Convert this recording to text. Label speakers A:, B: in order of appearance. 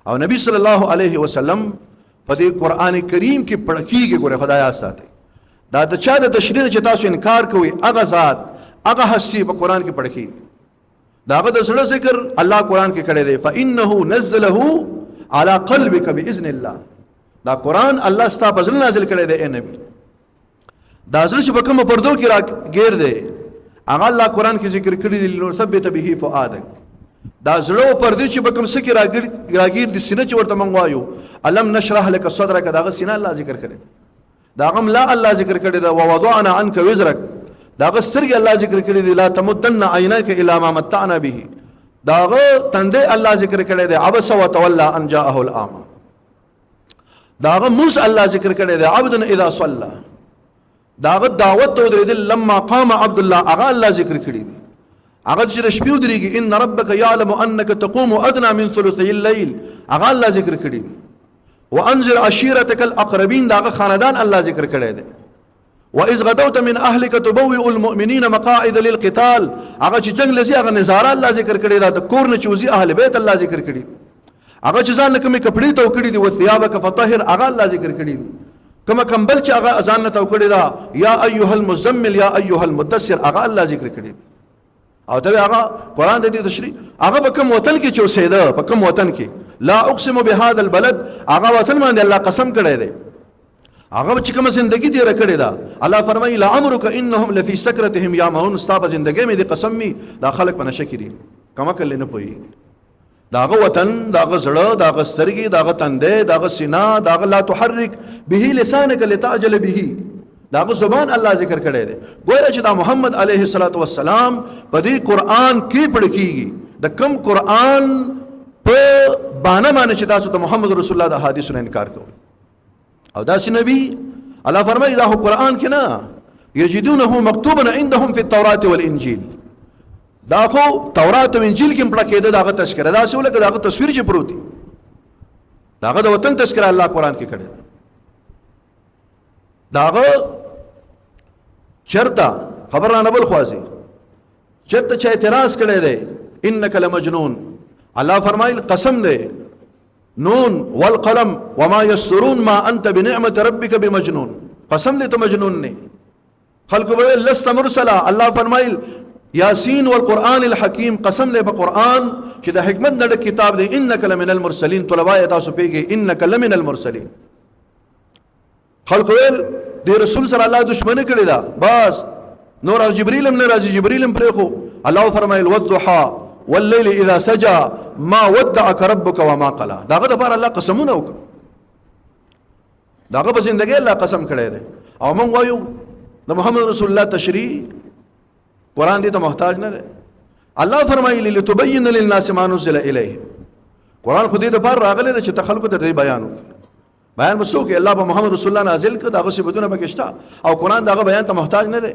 A: او نبی صلی الله علیه وسلم په دې قران کریم کې پړه کیږي. ګوره خدایا ساتي دا د چا د تشریح چې تاسو انکار کوئ هغه ذات هغه هستی په قران کې پړه کیږي. داغه د زړه ذکر الله قران کې کړی دی. فانه نزله على قلبك باذن الله. دا قران الله ستا په زړه نازل کړی دی اے نبی. دا زړه چې په کوم پردو کې راګیر دی هغه الله قران کې ذکر کړی دی لنثبت به فؤادك. دا زړه پردې چې په کوم څه کې راګیر دي سینه چې ورته مونږ وایو الم نشرح لك صدرك داغه سینه الله ذکر کړی. داغه لا الله ذکر کړی دا ووضعنا عنك وزرك. داغه سترګې الله ذکر کړی دی لا تمدن عیناک الا ما متعنا به. داغه تندې الله ذکر کړی دی عبس وتولى ان جاءه الاعمى. داغه موس الله ذکر کړی دی عبد اذا صلى. داغه دعوت ته درېدل لما قام عبد الله هغه الله ذکر کړی دی. هغه چې شپې ودرېږي ان ربك يعلم انك تقوم ادنى من ثلثي الليل هغه الله ذکر کړی دی. وانذر عشيرتك الاقربين داغه خاندان الله ذکر کړی دی. واذ غدوت من اهلك تبوئ المؤمنين مقاعد للقتال هغه چې جنگ لسی هغه نظاره الله ذکر کړی دا د کور نه چوزي اهل بیت الله ذکر کړی. هغه چې ځان کومې کپڑے ته وکړي دي وثيابك فطهر هغه الله ذکر کړی. کما کمبل چې هغه اذان ته وکړي دا یا ايها المزمل یا ايها المدثر هغه الله ذکر کړی. او دا هغه قران د دې تشریح هغه په کوم وطن کې چې اوسېده په کوم وطن کې لا اقسم بهذا البلد هغه وطن باندې الله قسم کړی دی. هغه چې کوم زندگی دی رکړی دا الله فرمایي لا امرک انهم لفی سکرتهم یامهون. ستاسو زندگی مې د قسم می دا خلق په نشه کړي کما کله نه پوي. داغه وطن داغه زړه داغه سترګي داغه تندې داغه سینا داغه لا تحرک به لسانك لتعجل به. داغه زبان الله ذکر کړی دی. ګوره چې دا محمد علیه الصلاۃ والسلام په دې قران کې پړ کیږي. د کم قران په باندې باندې چې تاسو ته محمد رسول الله د حدیثونو انکار کوي او داسې نبی الله فرمایي دا قرآن کې نه یجدونه مکتوبا عندهم فی التوراة والانجیل. دا خو تورات او انجیل کې پړه کېده داغه تذکرہ دا څه ولګه داغه تصویر چې پروت دی داغه د وطن تذکرہ الله قرآن کې کړی. داغه چرته خبر نه بل خوازي چرته چې اعتراض کړی دی انک لمجنون. الله فرمایي قسم دی نون والقلم وما يسرون ما انت بنعمه ربك بمجنون. قسم دې ته مجنون نه. خلق به لست مرسلا. الله فرمایل یاسین والقران الحکیم. قسم دې په قران چې د حکمت د کتاب دی انک لمن المرسلین. طلباء تاسو پیږي انک لمن المرسلین. خلق ویل دې رسول سره الله دشمنی کړی دا بس نور او جبريل هم نه راځي جبريل هم پرې خو الله فرمایل والضحى والليل اذا سجى ما ودعك ربك وما قلى. داغه د بار الله قسمونه وکړه داغه په زندګۍ الله قسم کړی دی. او موږ وایو د محمد رسول الله تشریح قران دې ته محتاج نه دی. الله فرمایي لتبين للناس ما نزل اليهم. قران خو دې د بار راغلی چې تخلق ته بیان وکړي. بیان مسو کې الله په محمد رسول الله نازل کړ داغه صفاتونه پکې شته او قران داغه بیان ته محتاج نه دی.